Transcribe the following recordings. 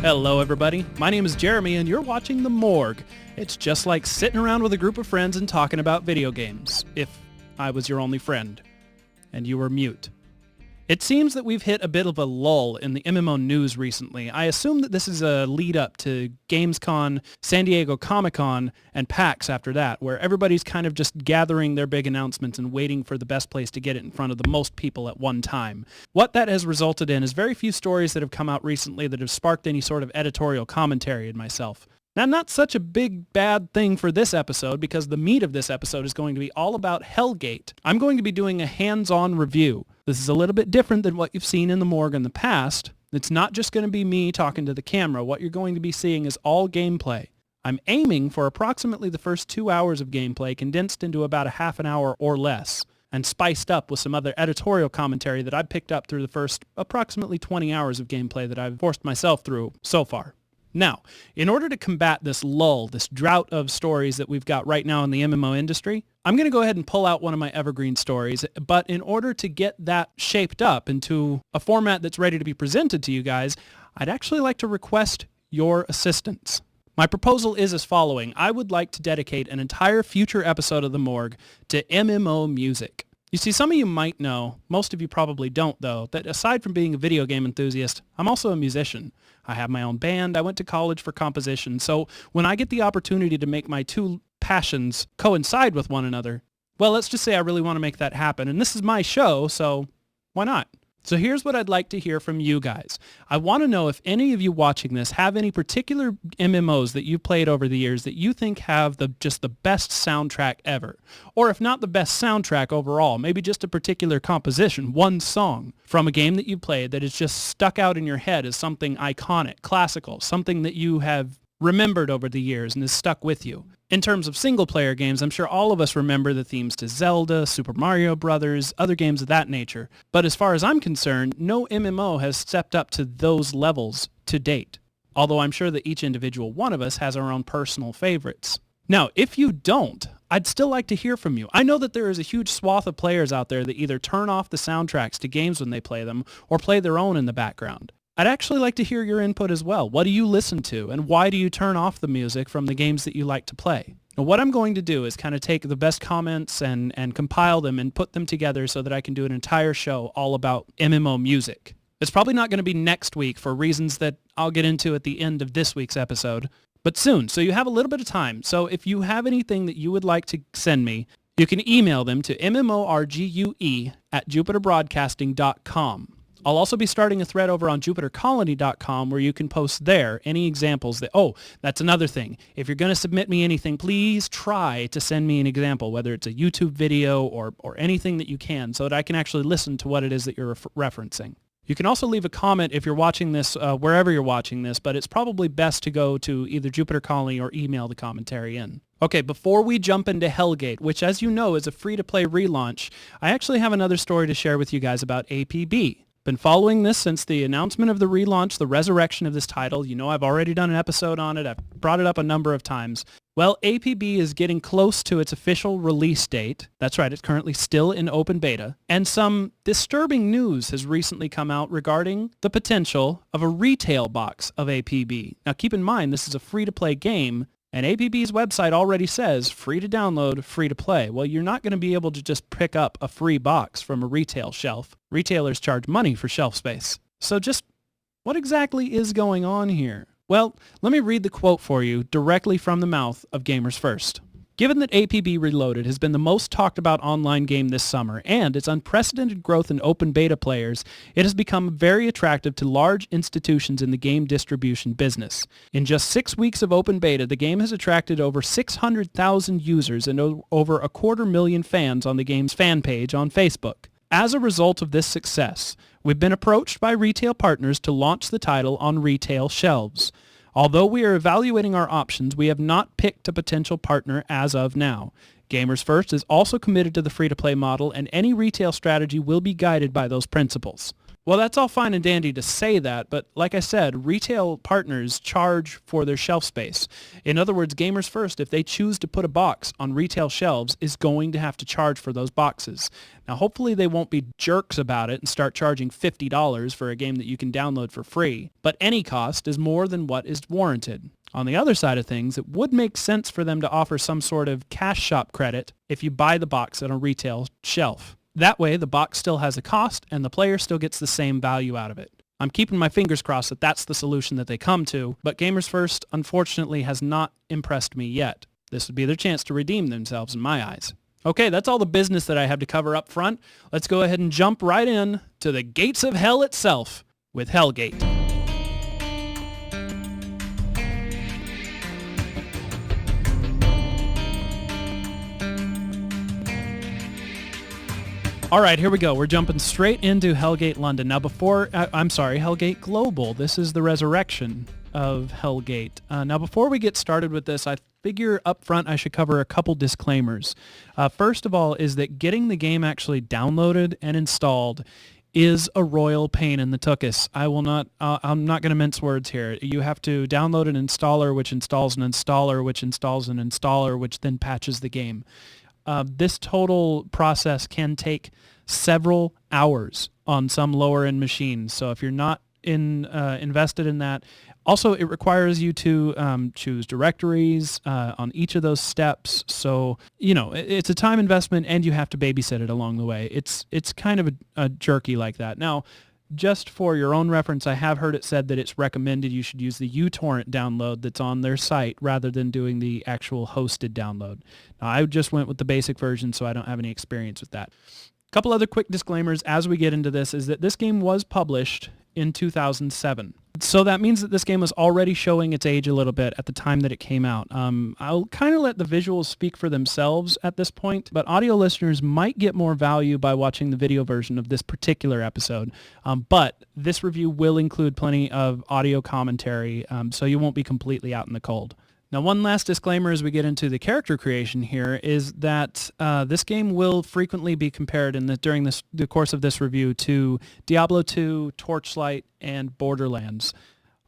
Hello everybody, my name is Jeremy and you're watching The Morgue. It's just like sitting around with a group of friends and talking about video games, if I was your only friend, and you were mute. It seems that we've hit a bit of a lull in the MMO news recently. I assume that this is a lead up to Gamescom, San Diego Comic-Con, and PAX after that, where everybody's kind of just gathering their big announcements and waiting for the best place to get it in front of the most people at one time. What that has resulted in is very few stories that have come out recently that have sparked any sort of editorial commentary in myself. Now, not such a big, bad thing for this episode, because the meat of this episode is going to be all about Hellgate. I'm going to be doing a hands-on review. This is a little bit different than what you've seen in the morgue in the past. It's not just going to be me talking to the camera. What you're going to be seeing is all gameplay. I'm aiming for approximately the first 2 hours of gameplay condensed into about a half an hour or less, and spiced up with some other editorial commentary that I've picked up through the first approximately 20 hours of gameplay that I've forced myself through so far. Now, in order to combat this lull, this drought of stories that we've got right now in the MMO industry, I'm going to go ahead and pull out one of my evergreen stories, but in order to get that shaped up into a format that's ready to be presented to you guys, I'd actually like to request your assistance. My proposal is as following. I would like to dedicate an entire future episode of The Morgue to MMO music. You see, some of you might know, most of you probably don't though, that aside from being a video game enthusiast, I'm also a musician. I have my own band, I went to college for composition, so when I get the opportunity to make my two passions coincide with one another, well, let's just say I really want to make that happen, and this is my show, so why not? So here's what I'd like to hear from you guys. I want to know if any of you watching this have any particular MMOs that you've played over the years that you think have just the best soundtrack ever. Or if not the best soundtrack overall, maybe just a particular composition, one song from a game that you played that is just stuck out in your head as something iconic, classical, something that you have remembered over the years and is stuck with you. In terms of single-player games, I'm sure all of us remember the themes to Zelda, Super Mario Brothers, other games of that nature. But as far as I'm concerned, no MMO has stepped up to those levels to date. Although I'm sure that each individual one of us has our own personal favorites. Now, if you don't, I'd still like to hear from you. I know that there is a huge swath of players out there that either turn off the soundtracks to games when they play them, or play their own in the background. I'd actually like to hear your input as well. What do you listen to, and why do you turn off the music from the games that you like to play? Now, what I'm going to do is kind of take the best comments and compile them and put them together so that I can do an entire show all about MMO music. It's probably not going to be next week for reasons that I'll get into at the end of this week's episode, but soon, so you have a little bit of time. So if you have anything that you would like to send me, you can email them to mmorgue@jupiterbroadcasting.com. I'll also be starting a thread over on jupitercolony.com where you can post there any examples that, that's another thing. If you're going to submit me anything, please try to send me an example, whether it's a YouTube video or anything that you can, so that I can actually listen to what it is that you're referencing. You can also leave a comment if you're watching this, wherever you're watching this, but it's probably best to go to either Jupiter Colony or email the commentary in. Okay, before we jump into Hellgate, which as you know is a free-to-play relaunch, I actually have another story to share with you guys about APB. Been following this since the announcement of the relaunch, the resurrection of this title. You know I've already done an episode on it. I've brought it up a number of times. Well, APB is getting close to its official release date. That's right, it's currently still in open beta. And some disturbing news has recently come out regarding the potential of a retail box of APB. Now keep in mind, this is a free-to-play game, and APB's website already says free to download, free to play. Well, you're not going to be able to just pick up a free box from a retail shelf. Retailers charge money for shelf space. So just what exactly is going on here? Well, let me read the quote for you directly from the mouth of Gamers First. Given that APB Reloaded has been the most talked about online game this summer and its unprecedented growth in open beta players, it has become very attractive to large institutions in the game distribution business. In just 6 weeks of open beta, the game has attracted over 600,000 users and over 250,000 fans on the game's fan page on Facebook. As a result of this success, we've been approached by retail partners to launch the title on retail shelves. Although we are evaluating our options, we have not picked a potential partner as of now. Gamers First is also committed to the free-to-play model, and any retail strategy will be guided by those principles. Well, that's all fine and dandy to say that, but like I said, retail partners charge for their shelf space. In other words, Gamers First, if they choose to put a box on retail shelves, is going to have to charge for those boxes. Now, hopefully they won't be jerks about it and start charging $50 for a game that you can download for free, but any cost is more than what is warranted. On the other side of things, it would make sense for them to offer some sort of cash shop credit if you buy the box on a retail shelf. That way, the box still has a cost, and the player still gets the same value out of it. I'm keeping my fingers crossed that that's the solution that they come to, but Gamers First, unfortunately, has not impressed me yet. This would be their chance to redeem themselves in my eyes. Okay, that's all the business that I have to cover up front. Let's go ahead and jump right in to the gates of hell itself with Hellgate. All right, here we go. We're jumping straight into Hellgate London. Now Hellgate Global. This is the resurrection of Hellgate. Now before we get started with this, I figure up front I should cover a couple disclaimers. First of all is that getting the game actually downloaded and installed is a royal pain in the tuchus. I'm not going to mince words here. You have to download an installer, which installs an installer, which installs an installer, which then patches the game. This total process can take several hours on some lower-end machines. So if you're not invested in that, also it requires you to choose directories on each of those steps. So it's a time investment, and you have to babysit it along the way. It's kind of a jerky like that. Now, just for your own reference, I have heard it said that it's recommended you should use the uTorrent download that's on their site rather than doing the actual hosted download. Now, I just went with the basic version, so I don't have any experience with that. A couple other quick disclaimers as we get into this is that this game was published in 2007. So that means that this game was already showing its age a little bit at the time that it came out. I'll kind of let the visuals speak for themselves at this point, but audio listeners might get more value by watching the video version of this particular episode. But this review will include plenty of audio commentary, so you won't be completely out in the cold. Now, one last disclaimer as we get into the character creation here is that this game will frequently be compared during the course of this review to Diablo 2, Torchlight, and Borderlands.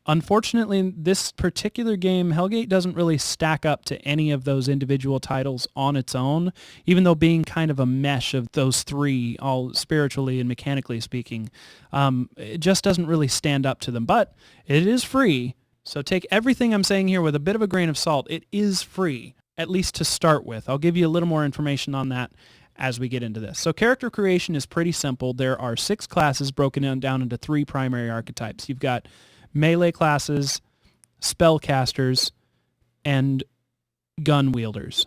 Unfortunately, this particular game, Hellgate, doesn't really stack up to any of those individual titles on its own, even though being kind of a mesh of those three, all spiritually and mechanically speaking, it just doesn't really stand up to them. But it is free. So take everything I'm saying here with a bit of a grain of salt. It is free, at least to start with. I'll give you a little more information on that as we get into this. So character creation is pretty simple. There are 6 classes broken down into 3 primary archetypes. You've got melee classes, spellcasters, and gun wielders.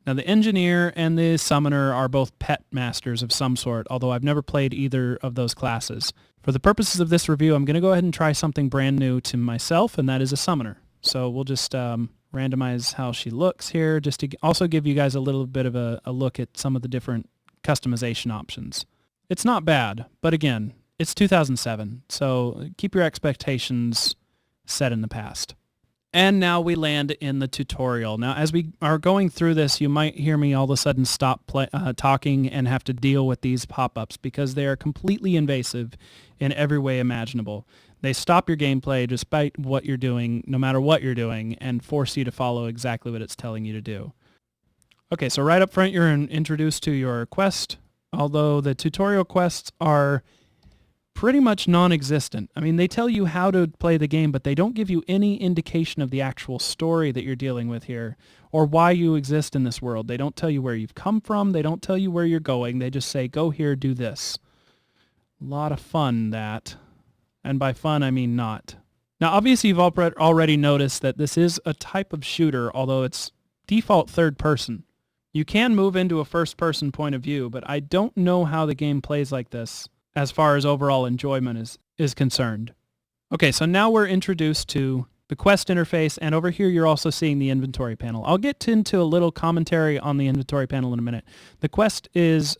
Now the engineer and the summoner are both pet masters of some sort, although I've never played either of those classes. For the purposes of this review, I'm going to go ahead and try something brand new to myself, and that is a summoner. So we'll just randomize how she looks here, just to also give you guys a little bit of a look at some of the different customization options. It's not bad, but again, it's 2007, so keep your expectations set in the past. And now we land in the tutorial. Now, as we are going through this, you might hear me all of a sudden stop talking and have to deal with these pop-ups because they are completely invasive in every way imaginable. They stop your gameplay despite what you're doing, no matter what you're doing, and force you to follow exactly what it's telling you to do. Okay, so right up front, you're introduced to your quest, although the tutorial quests are pretty much non-existent. I mean, they tell you how to play the game, but they don't give you any indication of the actual story that you're dealing with here or why you exist in this world. They don't tell you where you've come from. They don't tell you where you're going. They just say, go here, do this. A lot of fun, that. And by fun, I mean not. Now, obviously, you've already noticed that this is a type of shooter, although it's default third person. You can move into a first-person point of view, but I don't know how the game plays like this as far as overall enjoyment is concerned. Okay, so now we're introduced to the quest interface, and over here you're also seeing the inventory panel. I'll get into a little commentary on the inventory panel in a minute. The quest is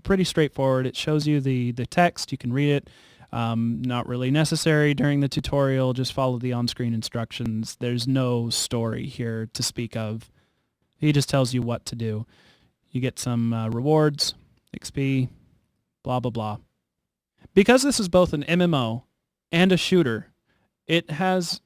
pretty straightforward. It shows you the text. You can read it. Not really necessary during the tutorial. Just follow the on-screen instructions. There's no story here to speak of. He just tells you what to do. You get some rewards, XP, blah, blah, blah. Because this is both an MMO and a shooter, it has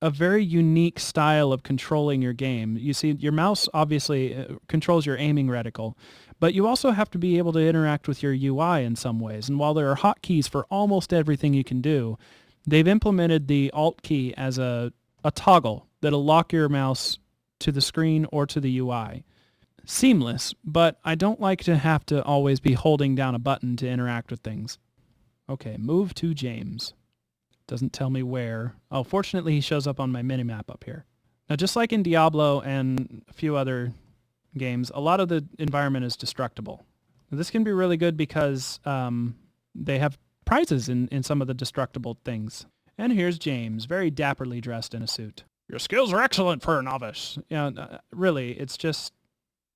a very unique style of controlling your game. You see, your mouse obviously controls your aiming reticle, but you also have to be able to interact with your UI in some ways. And while there are hotkeys for almost everything you can do, they've implemented the Alt key as a toggle that'll lock your mouse to the screen or to the UI. Seamless, but I don't like to have to always be holding down a button to interact with things. Okay, move to James. Doesn't tell me where. Oh, fortunately he shows up on my minimap up here. Now, just like in Diablo and a few other games, a lot of the environment is destructible. Now, this can be really good because they have prizes in some of the destructible things. And here's James, very dapperly dressed in a suit. Your skills are excellent for a novice. Really, it's just,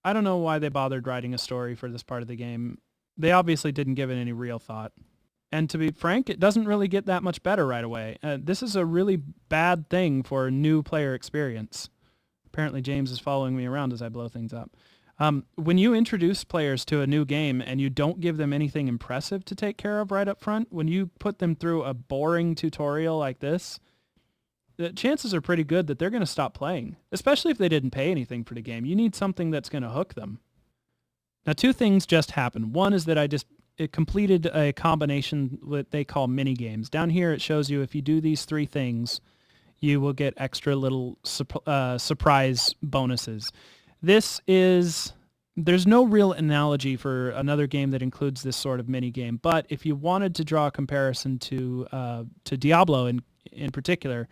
I don't know why they bothered writing a story for this part of the game. They obviously didn't give it any real thought. And to be frank, it doesn't really get that much better right away. This is a really bad thing for a new player experience. Apparently James is following me around as I blow things up. When you introduce players to a new game and you don't give them anything impressive to take care of right up front, when you put them through a boring tutorial like this, the chances are pretty good that they're going to stop playing, especially if they didn't pay anything for the game. You need something that's going to hook them. Now, two things just happened. One is that it completed a combination that they call mini games. Down here it shows you if you do these three things, you will get extra little surprise bonuses. There's no real analogy for another game that includes this sort of mini game, but if you wanted to draw a comparison to Diablo in particular,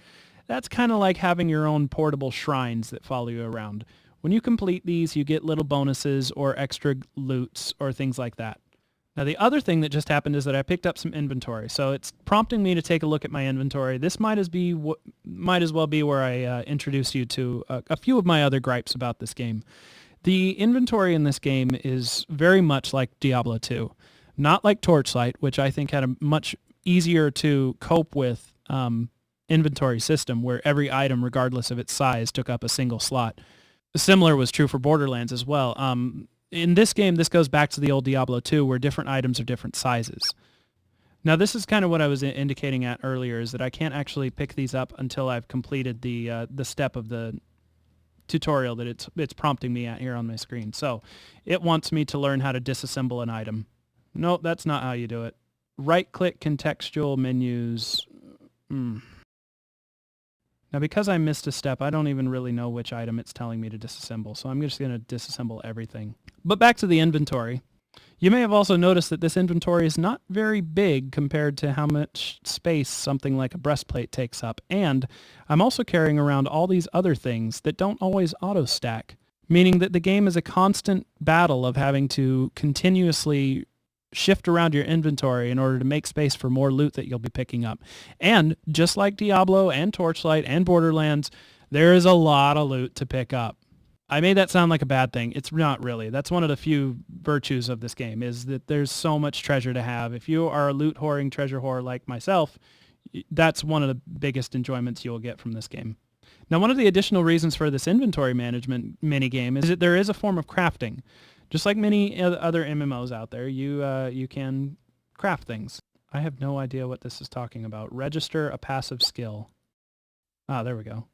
that's kind of like having your own portable shrines that follow you around. When you complete these, you get little bonuses or extra loots or things like that. Now, the other thing that just happened is that I picked up some inventory. So it's prompting me to take a look at my inventory. This might as well be where I introduce you to a few of my other gripes about this game. The inventory in this game is very much like Diablo 2. Not like Torchlight, which I think had a much easier to cope with inventory system where every item, regardless of its size, took up a single slot. Similar was true for Borderlands as well. In this game, this goes back to the old Diablo 2 where different items are different sizes. Now, this is kind of what I was indicating at earlier, is that I can't actually pick these up until I've completed the step of the tutorial that it's prompting me at here on my screen. So it wants me to learn how to disassemble an item. No, that's not how you do it. Right-click contextual menus. Now, because I missed a step, I don't even really know which item it's telling me to disassemble, so I'm just going to disassemble everything. But back to the inventory. You may have also noticed that this inventory is not very big compared to how much space something like a breastplate takes up, and I'm also carrying around all these other things that don't always auto-stack, meaning that the game is a constant battle of having to continuously shift around your inventory in order to make space for more loot that you'll be picking up. And just like Diablo and Torchlight and Borderlands, there is a lot of loot to pick up. I made that sound like a bad thing. It's not really. That's one of the few virtues of this game, is that there's so much treasure to have. If you are a loot whoring treasure whore like myself, that's one of the biggest enjoyments you'll get from this game. Now, one of the additional reasons for this inventory management minigame is that there is a form of crafting. Just like many other MMOs out there, you can craft things. I have no idea what this is talking about. Register a passive skill. Ah, there we go.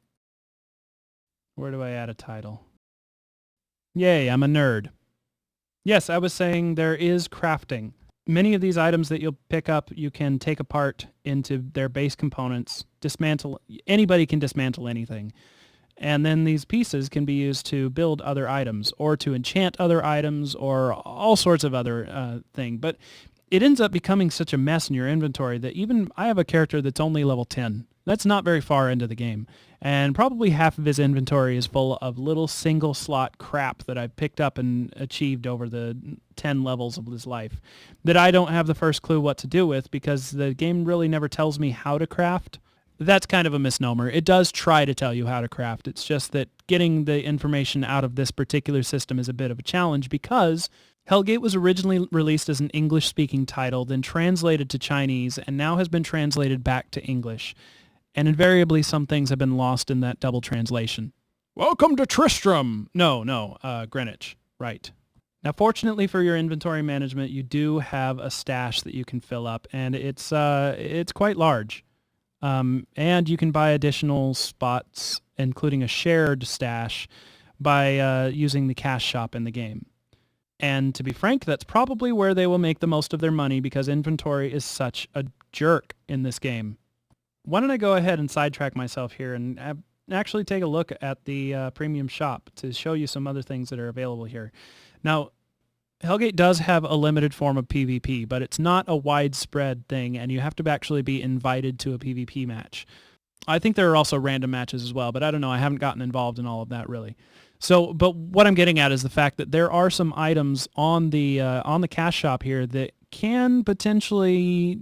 Where do I add a title? Yay, I'm a nerd. Yes, I was saying there is crafting. Many of these items that you'll pick up, you can take apart into their base components, dismantle. Anybody can dismantle anything. And then these pieces can be used to build other items or to enchant other items or all sorts of other things. But it ends up becoming such a mess in your inventory that even I have a character that's only level 10. That's not very far into the game. And probably half of his inventory is full of little single slot crap that I've picked up and achieved over the 10 levels of his life that I don't have the first clue what to do with because the game really never tells me how to craft. That's kind of a misnomer. It does try to tell you how to craft. It's just that getting the information out of this particular system is a bit of a challenge because Hellgate was originally released as an English-speaking title, then translated to Chinese, and now has been translated back to English. And invariably, some things have been lost in that double translation. Welcome to Tristram! No, Greenwich. Right. Now, fortunately for your inventory management, you do have a stash that you can fill up, and it's quite large. And you can buy additional spots, including a shared stash, by using the cash shop in the game. And to be frank, that's probably where they will make the most of their money because inventory is such a jerk in this game. Why don't I go ahead and sidetrack myself here and actually take a look at the premium shop to show you some other things that are available here. Now, Hellgate does have a limited form of PvP, but it's not a widespread thing, and you have to actually be invited to a PvP match. I think there are also random matches as well, but I don't know. I haven't gotten involved in all of that really. So, but what I'm getting at is the fact that there are some items on the cash shop here that can potentially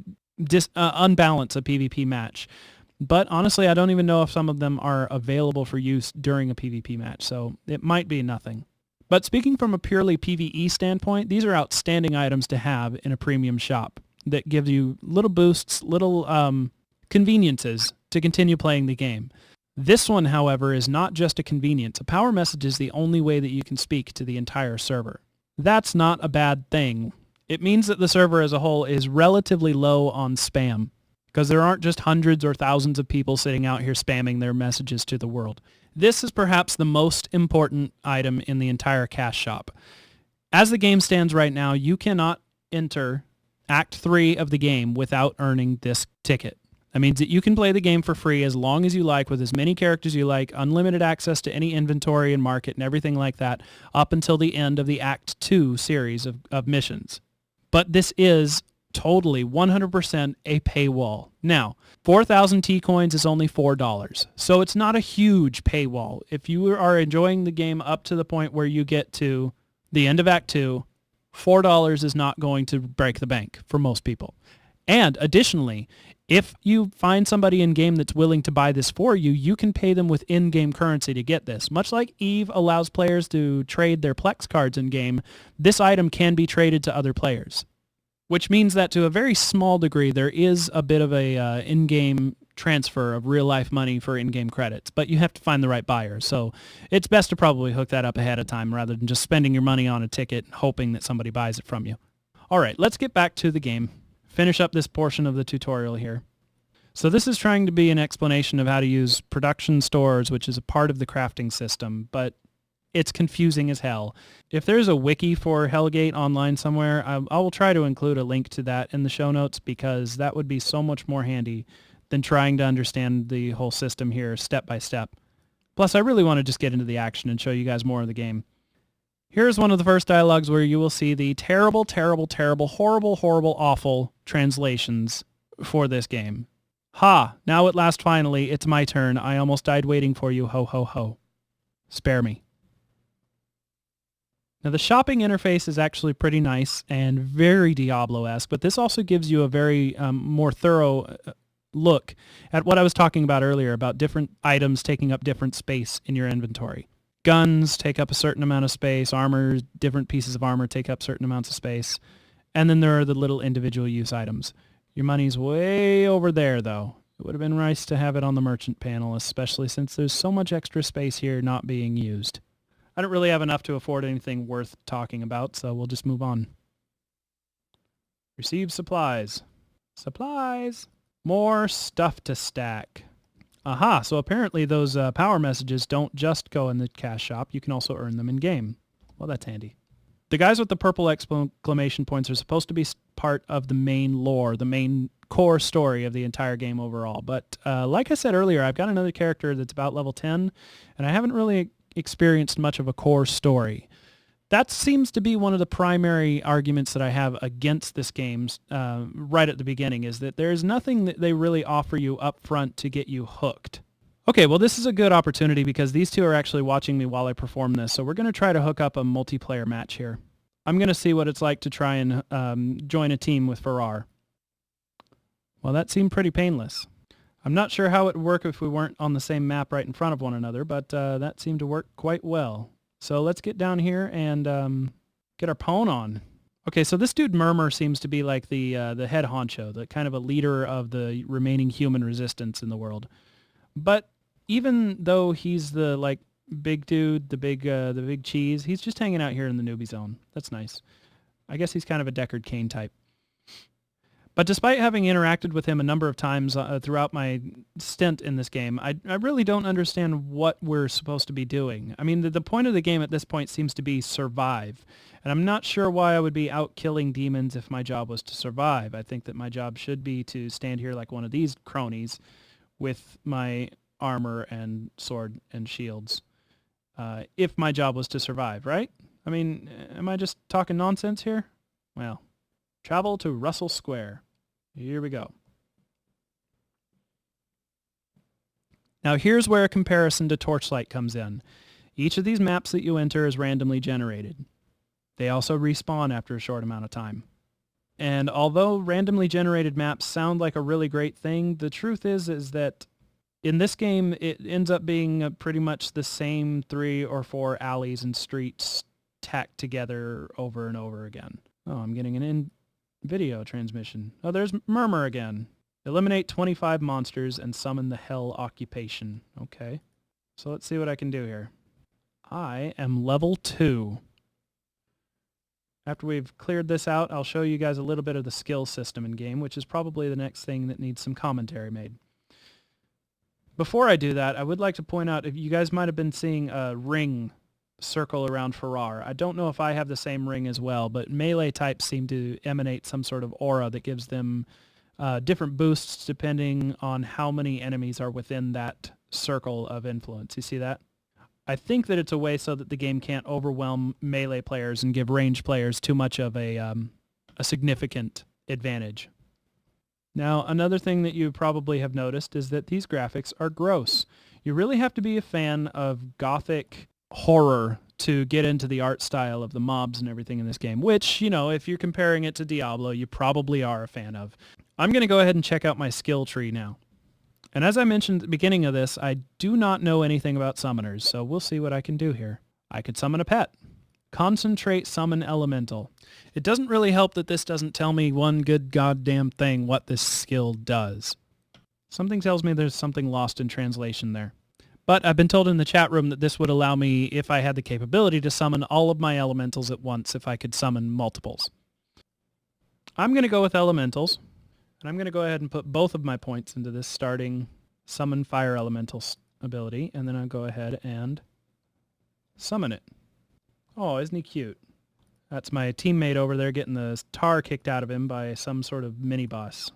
unbalance a PvP match. But honestly, I don't even know if some of them are available for use during a PvP match, so it might be nothing. But speaking from a purely PvE standpoint, these are outstanding items to have in a premium shop that give you little boosts, little conveniences to continue playing the game. This one, however, is not just a convenience. A power message is the only way that you can speak to the entire server. That's not a bad thing. It means that the server as a whole is relatively low on spam, because there aren't just hundreds or thousands of people sitting out here spamming their messages to the world. This is perhaps the most important item in the entire cash shop. As the game stands right now, you cannot enter Act 3 of the game without earning this ticket. That means that you can play the game for free as long as you like, with as many characters you like, unlimited access to any inventory and market and everything like that, up until the end of the Act 2 series of missions. But this is totally 100% a paywall. Now, 4,000 T-coins is only $4, so it's not a huge paywall. If you are enjoying the game up to the point where you get to the end of Act 2, $4 is not going to break the bank for most people. And additionally, if you find somebody in-game that's willing to buy this for you, you can pay them with in-game currency to get this. Much like EVE allows players to trade their Plex cards in-game, this item can be traded to other players, which means that to a very small degree, there is a bit of a in-game transfer of real-life money for in-game credits, but you have to find the right buyer. So it's best to probably hook that up ahead of time rather than just spending your money on a ticket and hoping that somebody buys it from you. All right, let's get back to the game. Finish up this portion of the tutorial here. So this is trying to be an explanation of how to use production stores, which is a part of the crafting system, but it's confusing as hell. If there's a wiki for Hellgate online somewhere, I will try to include a link to that in the show notes, because that would be so much more handy than trying to understand the whole system here step by step. Plus, I really want to just get into the action and show you guys more of the game. Here's one of the first dialogues where you will see the terrible, terrible, terrible, horrible, horrible, awful translations for this game. Ha! Now at last finally, it's my turn. I almost died waiting for you. Ho, ho, ho. Spare me. Now the shopping interface is actually pretty nice and very Diablo-esque, but this also gives you a very more thorough look at what I was talking about earlier, about different items taking up different space in your inventory. Guns take up a certain amount of space, armor, different pieces of armor take up certain amounts of space, and then there are the little individual use items. Your money's way over there, though. It would have been nice to have it on the merchant panel, especially since there's so much extra space here not being used. I don't really have enough to afford anything worth talking about, so we'll just move on. Receive supplies. Supplies! More stuff to stack. Aha, so apparently those power messages don't just go in the cash shop. You can also earn them in-game. Well, that's handy. The guys with the purple exclamation points are supposed to be part of the main lore, the main core story of the entire game overall. But like I said earlier, I've got another character that's about level 10, and I haven't really experienced much of a core story. That seems to be one of the primary arguments that I have against this game right at the beginning, is that there's nothing that they really offer you up front to get you hooked. Okay, well this is a good opportunity because these two are actually watching me while I perform this, so we're going to try to hook up a multiplayer match here. I'm going to see what it's like to try and join a team with Farrar. Well, that seemed pretty painless. I'm not sure how it would work if we weren't on the same map right in front of one another, but that seemed to work quite well. So let's get down here and get our pwn on. Okay, so this dude Murmur seems to be like the head honcho, the kind of a leader of the remaining human resistance in the world. But even though he's the big dude, the big cheese, he's just hanging out here in the newbie zone. That's nice. I guess he's kind of a Deckard Cain type. But despite having interacted with him a number of times throughout my stint in this game, I really don't understand what we're supposed to be doing. I mean, the point of the game at this point seems to be survive. And I'm not sure why I would be out killing demons if my job was to survive. I think that my job should be to stand here like one of these cronies with my armor and sword and shields. If my job was to survive, right? I mean, am I just talking nonsense here? Well, travel to Russell Square. Here we go. Now here's where a comparison to Torchlight comes in. Each of these maps that you enter is randomly generated. They also respawn after a short amount of time. And although randomly generated maps sound like a really great thing, the truth is that in this game it ends up being pretty much the same 3 or 4 alleys and streets tacked together over and over again. Oh, I'm getting an in-video transmission. Oh, there's Murmur again. Eliminate 25 monsters and summon the Hell Occupation. Okay. So let's see what I can do here. I am level 2. After we've cleared this out, I'll show you guys a little bit of the skill system in game, which is probably the next thing that needs some commentary made. Before I do that, I would like to point out, if you guys might have been seeing a ring circle around Farrar. I don't know if I have the same ring as well, but melee types seem to emanate some sort of aura that gives them different boosts depending on how many enemies are within that circle of influence. You see that? I think that it's a way so that the game can't overwhelm melee players and give range players too much of a significant advantage. Now, another thing that you probably have noticed is that these graphics are gross. You really have to be a fan of gothic horror to get into the art style of the mobs and everything in this game, which, you know, if you're comparing it to Diablo, you probably are a fan of. I'm going to go ahead and check out my skill tree now. And as I mentioned at the beginning of this, I do not know anything about summoners, so we'll see what I can do here. I could summon a pet. Concentrate summon elemental. It doesn't really help that this doesn't tell me one good goddamn thing what this skill does. Something tells me there's something lost in translation there. But I've been told in the chat room that this would allow me, if I had the capability, to summon all of my elementals at once if I could summon multiples. I'm going to go with elementals, and I'm going to go ahead and put both of my points into this starting summon fire elemental ability, and then I'll go ahead and summon it. Oh, isn't he cute? That's my teammate over there getting the tar kicked out of him by some sort of mini-boss.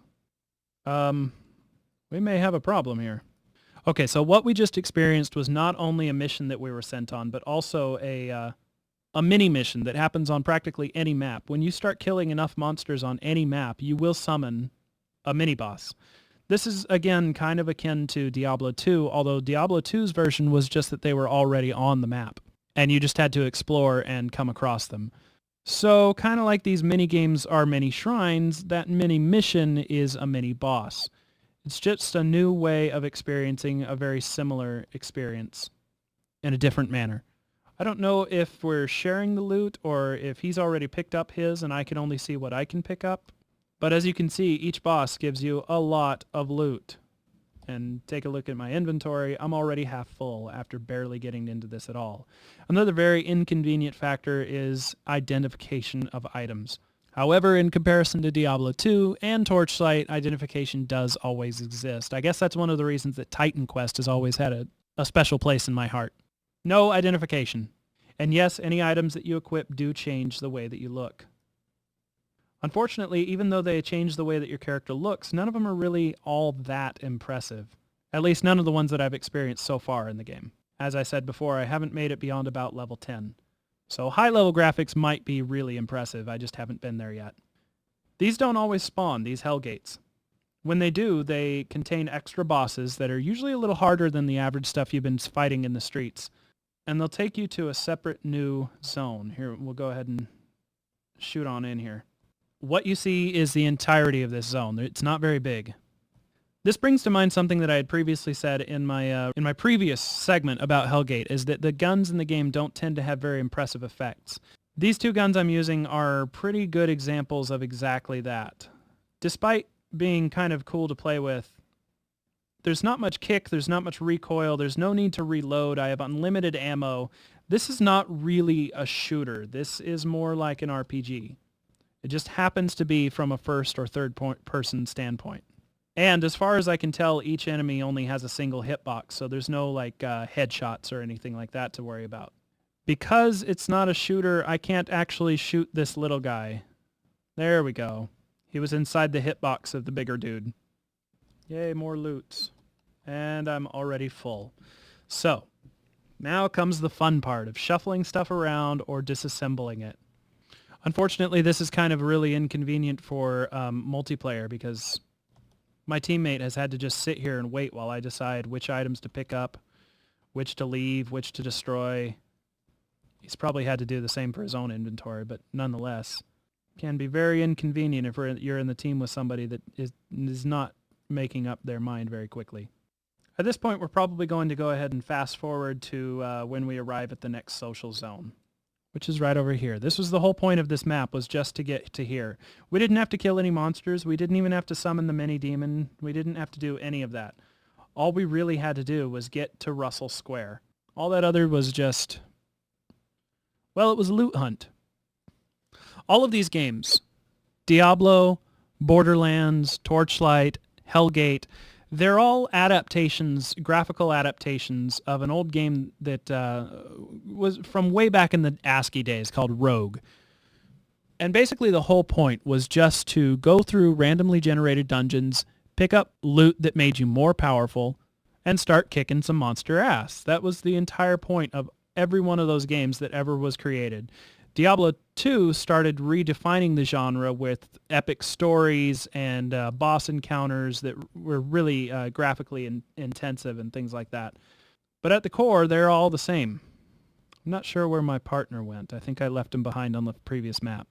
We may have a problem here. Okay, so what we just experienced was not only a mission that we were sent on, but also a mini-mission that happens on practically any map. When you start killing enough monsters on any map, you will summon a mini-boss. This is, again, kind of akin to Diablo 2, although Diablo 2's version was just that they were already on the map, and you just had to explore and come across them. So, kind of like these mini-games are mini-shrines, that mini-mission is a mini-boss. It's just a new way of experiencing a very similar experience in a different manner. I don't know if we're sharing the loot or if he's already picked up his and I can only see what I can pick up. But as you can see, each boss gives you a lot of loot. And take a look at my inventory. I'm already half full after barely getting into this at all. Another very inconvenient factor is identification of items. However, in comparison to Diablo 2 and Torchlight, identification does always exist. I guess that's one of the reasons that Titan Quest has always had a special place in my heart. No identification. And yes, any items that you equip do change the way that you look. Unfortunately, even though they change the way that your character looks, none of them are really all that impressive. At least none of the ones that I've experienced so far in the game. As I said before, I haven't made it beyond about level 10. So high-level graphics might be really impressive, I just haven't been there yet. These don't always spawn, these Hellgates. When they do, they contain extra bosses that are usually a little harder than the average stuff you've been fighting in the streets. And they'll take you to a separate new zone. Here, we'll go ahead and shoot on in here. What you see is the entirety of this zone. It's not very big. This brings to mind something that I had previously said in my previous segment about Hellgate, is that the guns in the game don't tend to have very impressive effects. These two guns I'm using are pretty good examples of exactly that. Despite being kind of cool to play with, There's not much kick, there's not much recoil, there's no need to reload, I have unlimited ammo. This is not really a shooter. This is more like an RPG. It just happens to be from a first or third person standpoint. And as far as I can tell, each enemy only has a single hitbox, so there's no like headshots or anything like that to worry about. Because it's not a shooter, I can't actually shoot this little guy. There we go. He was inside the hitbox of the bigger dude. Yay, more loot. And I'm already full. So, now comes the fun part of shuffling stuff around or disassembling it. Unfortunately, this is kind of really inconvenient for multiplayer because my teammate has had to just sit here and wait while I decide which items to pick up, which to leave, which to destroy. He's probably had to do the same for his own inventory, but nonetheless, can be very inconvenient if you're in the team with somebody that is not making up their mind very quickly. At this point, we're probably going to go ahead and fast forward to when we arrive at the next social zone, which is right over here. This was the whole point of this map, was just to get to here. We didn't have to kill any monsters. We didn't even have to summon the mini-demon. We didn't have to do any of that. All we really had to do was get to Russell Square. All that other was just, well, it was a loot hunt. All of these games, Diablo, Borderlands, Torchlight, Hellgate, they're all adaptations, graphical adaptations of an old game that was from way back in the ASCII days called Rogue. And basically the whole point was just to go through randomly generated dungeons, pick up loot that made you more powerful, and start kicking some monster ass. That was the entire point of every one of those games that ever was created. Diablo 2 started redefining the genre with epic stories and boss encounters that were really graphically intensive and things like that. But at the core, they're all the same. I'm not sure where my partner went. I think I left him behind on the previous map.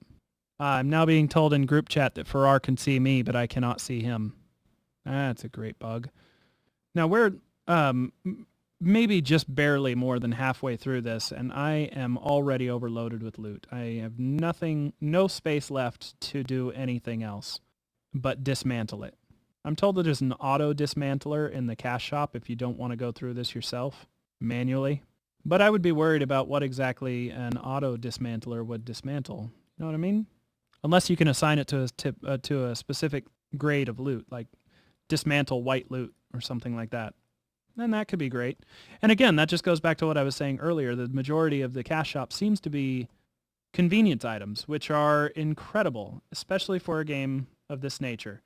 I'm now being told in group chat that Farrar can see me, but I cannot see him. That's a great bug. Now we're maybe just barely more than halfway through this, and I am already overloaded with loot. I have no space left to do anything else but dismantle it. I'm told that there's an auto dismantler in the cash shop if you don't want to go through this yourself manually. But I would be worried about what exactly an auto dismantler would dismantle. You know what I mean? Unless you can assign it to a specific grade of loot, like dismantle white loot or something like that. Then that could be great. And again, that just goes back to what I was saying earlier. The majority of the cash shop seems to be convenience items, which are incredible, especially for a game of this nature.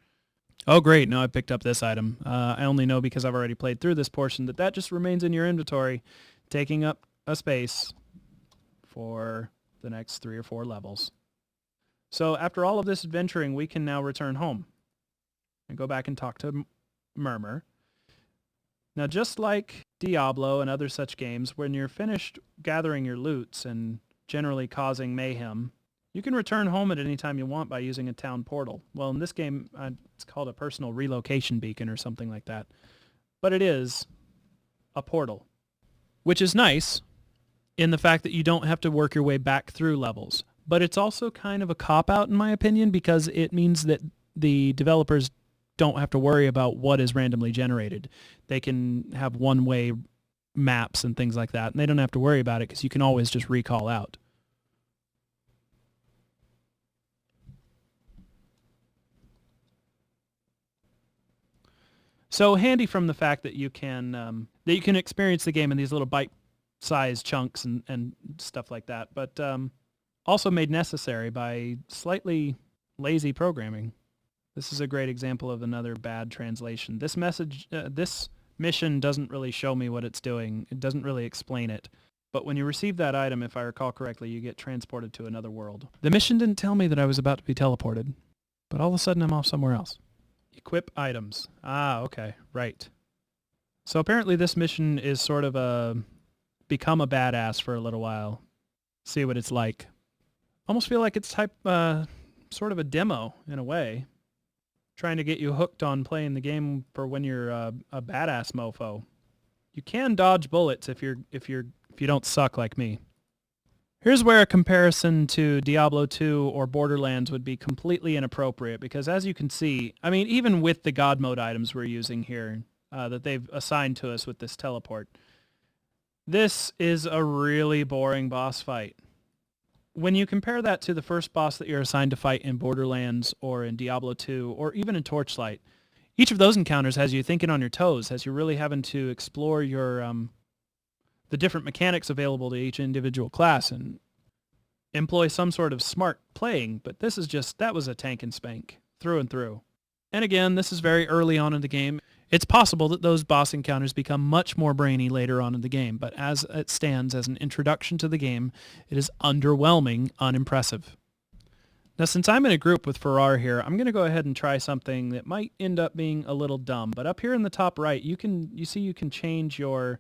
Oh, great. Now I picked up this item. I only know because I've already played through this portion that just remains in your inventory, taking up a space for the next 3 or 4 levels. So after all of this adventuring, we can now return home and go back and talk to Murmur. Now, just like Diablo and other such games, when you're finished gathering your loots and generally causing mayhem, you can return home at any time you want by using a town portal. Well, in this game, it's called a personal relocation beacon or something like that. But it is a portal, which is nice in the fact that you don't have to work your way back through levels. But it's also kind of a cop-out, in my opinion, because it means that the developers don't have to worry about what is randomly generated. They can have one-way maps and things like that, and they don't have to worry about it because you can always just recall out. So handy from the fact that you can experience the game in these little bite-sized chunks and stuff like that, but also made necessary by slightly lazy programming. This is a great example of another bad translation. This mission doesn't really show me what it's doing. It doesn't really explain it. But when you receive that item, if I recall correctly, you get transported to another world. The mission didn't tell me that I was about to be teleported, but all of a sudden I'm off somewhere else. Equip items. Ah, okay, right. So apparently this mission is sort of a become a badass for a little while. See what it's like. Almost feel like it's sort of a demo in a way. Trying to get you hooked on playing the game for when you're a badass mofo. You can dodge bullets if you don't suck like me. Here's where a comparison to Diablo 2 or Borderlands would be completely inappropriate because as you can see, I mean even with the God mode items we're using here, that they've assigned to us with this teleport. This is a really boring boss fight. When you compare that to the first boss that you're assigned to fight in Borderlands or in Diablo 2 or even in Torchlight, each of those encounters has you thinking on your toes, has you really having to explore your the different mechanics available to each individual class and employ some sort of smart playing, but this is just, that was a tank and spank, through and through. And again, this is very early on in the game. It's possible that those boss encounters become much more brainy later on in the game, but as it stands as an introduction to the game, it is underwhelming, unimpressive. Now, since I'm in a group with Farrar here, I'm going to go ahead and try something that might end up being a little dumb, but up here in the top right, you see you can change your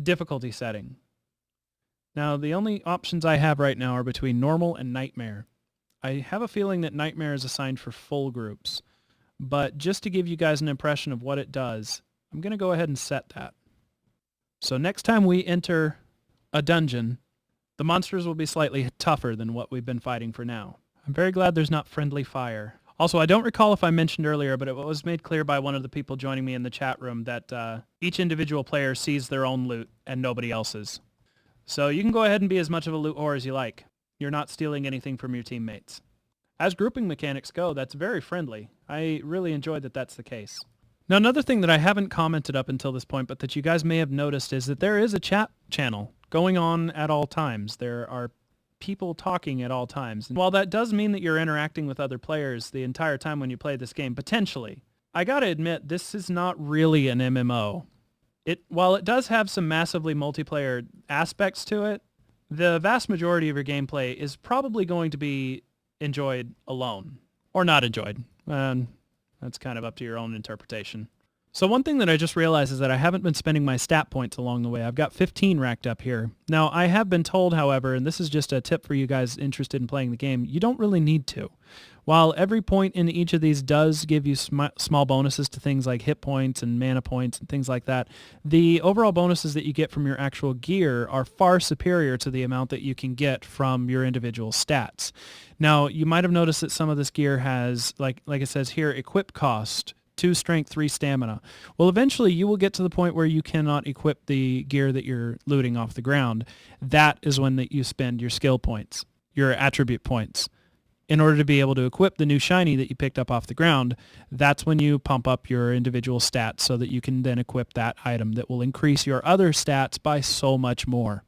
difficulty setting. Now, the only options I have right now are between normal and nightmare. I have a feeling that nightmare is assigned for full groups, but just to give you guys an impression of what it does, I'm going to go ahead and set that. So next time we enter a dungeon, the monsters will be slightly tougher than what we've been fighting for now. I'm very glad there's not friendly fire. Also, I don't recall if I mentioned earlier, but it was made clear by one of the people joining me in the chat room that each individual player sees their own loot and nobody else's. So you can go ahead and be as much of a loot whore as you like. You're not stealing anything from your teammates. As grouping mechanics go, that's very friendly. I really enjoyed that that's the case. Now, another thing that I haven't commented up until this point, but that you guys may have noticed, is that there is a chat channel going on at all times. There are people talking at all times. And while that does mean that you're interacting with other players the entire time when you play this game, potentially, I gotta admit, this is not really an MMO. While it does have some massively multiplayer aspects to it, the vast majority of your gameplay is probably going to be enjoyed alone. Or not enjoyed. That's kind of up to your own interpretation. So one thing that I just realized is that I haven't been spending my stat points along the way. I've got 15 racked up here. Now, I have been told, however, and this is just a tip for you guys interested in playing the game, you don't really need to. While every point in each of these does give you small bonuses to things like hit points and mana points and things like that, the overall bonuses that you get from your actual gear are far superior to the amount that you can get from your individual stats. Now, you might have noticed that some of this gear has, like it says here, equip cost, 2 strength, 3 stamina. Well, eventually you will get to the point where you cannot equip the gear that you're looting off the ground. That is when you spend your skill points, your attribute points. In order to be able to equip the new shiny that you picked up off the ground, that's when you pump up your individual stats so that you can then equip that item that will increase your other stats by so much more.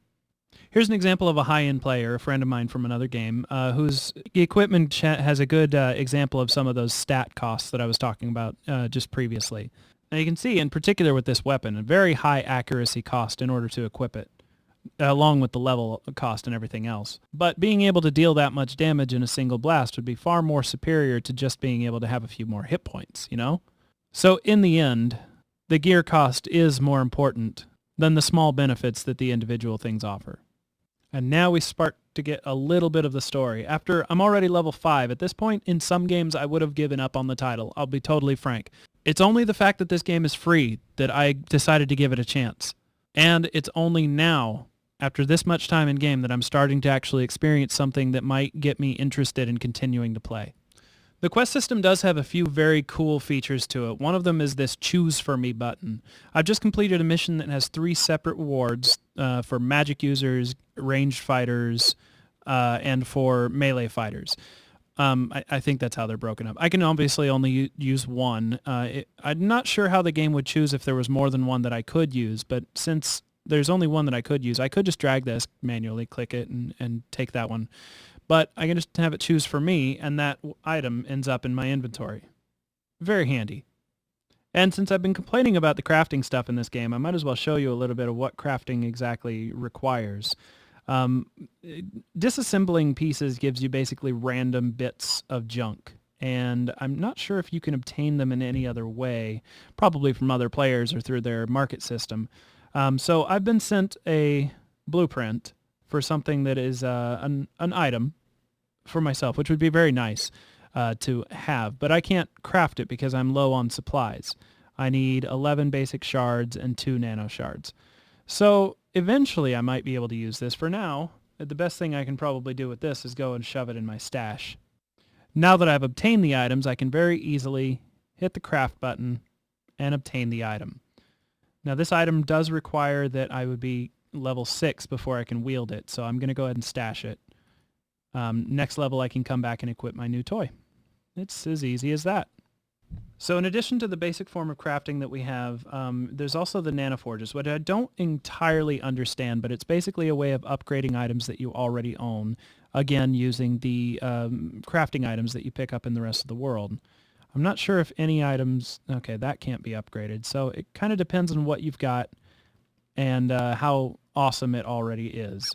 Here's an example of a high-end player, a friend of mine from another game, whose equipment has a good example of some of those stat costs that I was talking about just previously. Now you can see, in particular with this weapon, a very high accuracy cost in order to equip it, along with the level cost and everything else. But being able to deal that much damage in a single blast would be far more superior to just being able to have a few more hit points, you know? So in the end, the gear cost is more important than the small benefits that the individual things offer. And now we start to get a little bit of the story. After I'm already level 5, at this point in some games I would have given up on the title. I'll be totally frank. It's only the fact that this game is free that I decided to give it a chance. And it's only now, after this much time in game, that I'm starting to actually experience something that might get me interested in continuing to play. The quest system does have a few very cool features to it. One of them is this choose for me button. I've just completed a mission that has 3 separate rewards for magic users, ranged fighters, and for melee fighters. I think that's how they're broken up. I can obviously only use one. I'm not sure how the game would choose if there was more than one that I could use, but since there's only one that I could use, I could just drag this manually, click it, and take that one. But I can just have it choose for me, and that item ends up in my inventory. Very handy. And since I've been complaining about the crafting stuff in this game, I might as well show you a little bit of what crafting exactly requires. Disassembling pieces gives you basically random bits of junk, and I'm not sure if you can obtain them in any other way, probably from other players or through their market system. So I've been sent a blueprint for something that is an item for myself, which would be very nice to have, but I can't craft it because I'm low on supplies. I need 11 basic shards and 2 nano shards. So eventually I might be able to use this. For now, the best thing I can probably do with this is go and shove it in my stash. Now that I've obtained the items, I can very easily hit the craft button and obtain the item. Now this item does require that I would be level 6 before I can wield it, so I'm going to go ahead and stash it. Next level I can come back and equip my new toy. It's as easy as that. So in addition to the basic form of crafting that we have, there's also the nanoforges, which I don't entirely understand, but it's basically a way of upgrading items that you already own, again using the crafting items that you pick up in the rest of the world. I'm not sure if any items... Okay, that can't be upgraded, so it kind of depends on what you've got and how awesome it already is.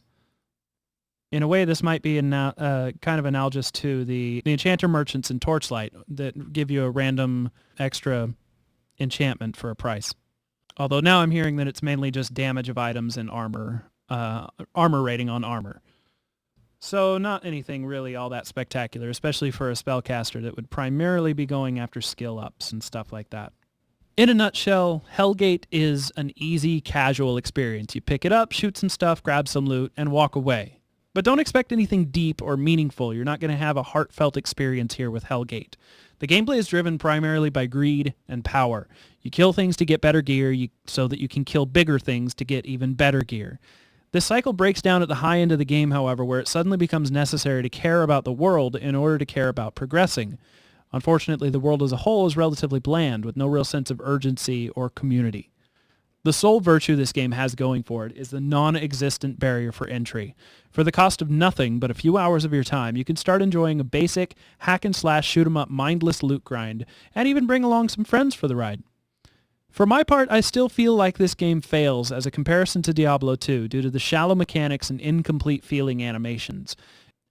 In a way, this might be kind of analogous to the enchanter merchants in Torchlight that give you a random extra enchantment for a price. Although now I'm hearing that it's mainly just damage of items and armor rating on armor. So not anything really all that spectacular, especially for a spellcaster that would primarily be going after skill ups and stuff like that. In a nutshell, Hellgate is an easy, casual experience. You pick it up, shoot some stuff, grab some loot, and walk away. But don't expect anything deep or meaningful. You're not going to have a heartfelt experience here with Hellgate. The gameplay is driven primarily by greed and power. You kill things to get better gear so that you can kill bigger things to get even better gear. This cycle breaks down at the high end of the game, however, where it suddenly becomes necessary to care about the world in order to care about progressing. Unfortunately, the world as a whole is relatively bland, with no real sense of urgency or community. The sole virtue this game has going for it is the non-existent barrier for entry. For the cost of nothing but a few hours of your time, you can start enjoying a basic hack-and-slash shoot-'em-up mindless loot grind, and even bring along some friends for the ride. For my part, I still feel like this game fails as a comparison to Diablo 2 due to the shallow mechanics and incomplete feeling animations.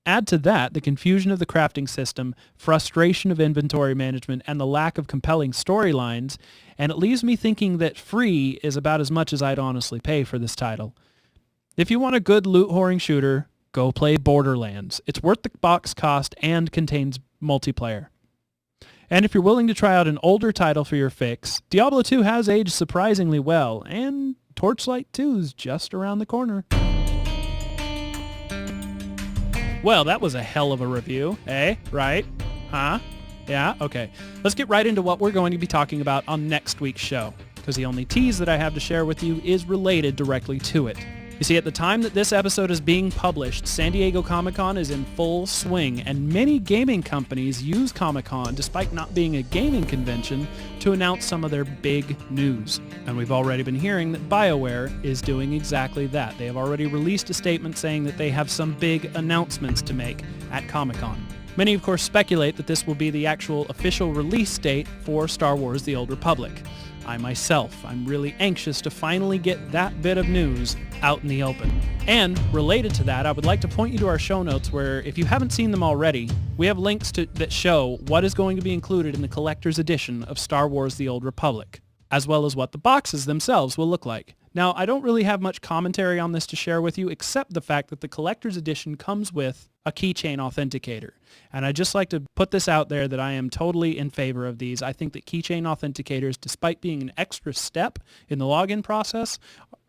Add to that the confusion of the crafting system, frustration of inventory management, and the lack of compelling storylines, and it leaves me thinking that free is about as much as I'd honestly pay for this title. If you want a good loot-whoring shooter, go play Borderlands. It's worth the box cost and contains multiplayer. And if you're willing to try out an older title for your fix, Diablo 2 has aged surprisingly well, and Torchlight 2 is just around the corner. Well, that was a hell of a review, eh? Right? Huh? Yeah? Okay. Let's get right into what we're going to be talking about on next week's show, because the only tease that I have to share with you is related directly to it. You see, at the time that this episode is being published, San Diego Comic-Con is in full swing, and many gaming companies use Comic-Con, despite not being a gaming convention, to announce some of their big news. And we've already been hearing that Bioware is doing exactly that. They have already released a statement saying that they have some big announcements to make at Comic-Con. Many, of course, speculate that this will be the actual official release date for Star Wars: The Old Republic. I'm really anxious to finally get that bit of news out in the open. And related to that, I would like to point you to our show notes where, if you haven't seen them already, we have links that show what is going to be included in the collector's edition of Star Wars: The Old Republic, as well as what the boxes themselves will look like. Now, I don't really have much commentary on this to share with you, except the fact that the collector's edition comes with a keychain authenticator. And I'd just like to put this out there that I am totally in favor of these. I think that keychain authenticators, despite being an extra step in the login process,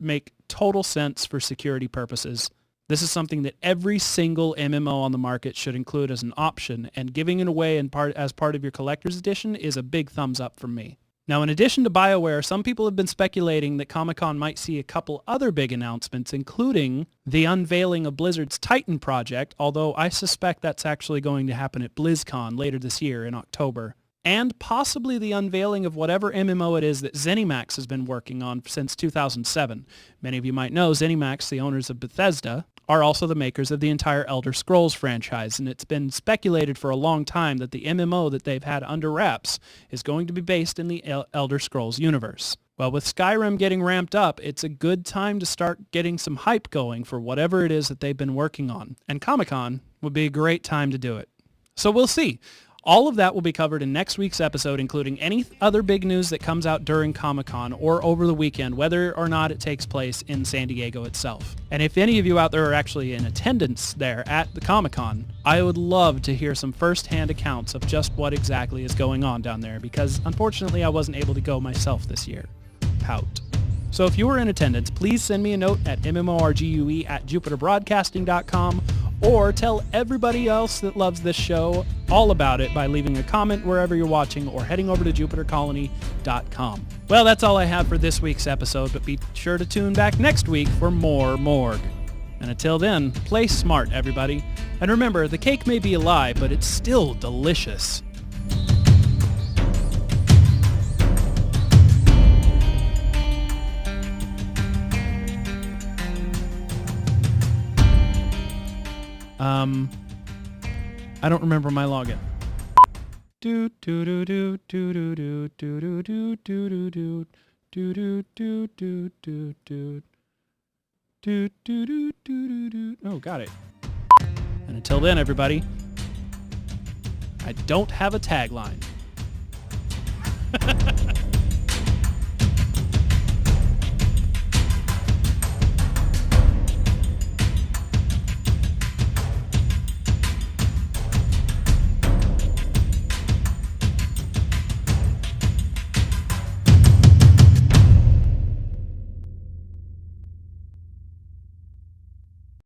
make total sense for security purposes. This is something that every single MMO on the market should include as an option, and giving it away as part of your collector's edition is a big thumbs up from me. Now, in addition to Bioware, some people have been speculating that Comic-Con might see a couple other big announcements, including the unveiling of Blizzard's Titan project, although I suspect that's actually going to happen at BlizzCon later this year in October, and possibly the unveiling of whatever MMO it is that ZeniMax has been working on since 2007. Many of you might know ZeniMax, the owners of Bethesda, are also the makers of the entire Elder Scrolls franchise, and it's been speculated for a long time that the MMO that they've had under wraps is going to be based in the Elder Scrolls universe. Well, with Skyrim getting ramped up, it's a good time to start getting some hype going for whatever it is that they've been working on, and Comic-Con would be a great time to do it. So we'll see. All of that will be covered in next week's episode, including any other big news that comes out during Comic-Con or over the weekend, whether or not it takes place in San Diego itself. And if any of you out there are actually in attendance there at the Comic-Con, I would love to hear some first-hand accounts of just what exactly is going on down there, because unfortunately I wasn't able to go myself this year. Pout. So if you were in attendance, please send me a note at MMOrgue@jupiterbroadcasting.com or tell everybody else that loves this show all about it by leaving a comment wherever you're watching or heading over to jupitercolony.com. Well, that's all I have for this week's episode, but be sure to tune back next week for more Morgue. And until then, play smart, everybody. And remember, the cake may be a lie, but it's still delicious. I don't remember my login. Oh, got it. And until then, everybody, I don't have a tagline.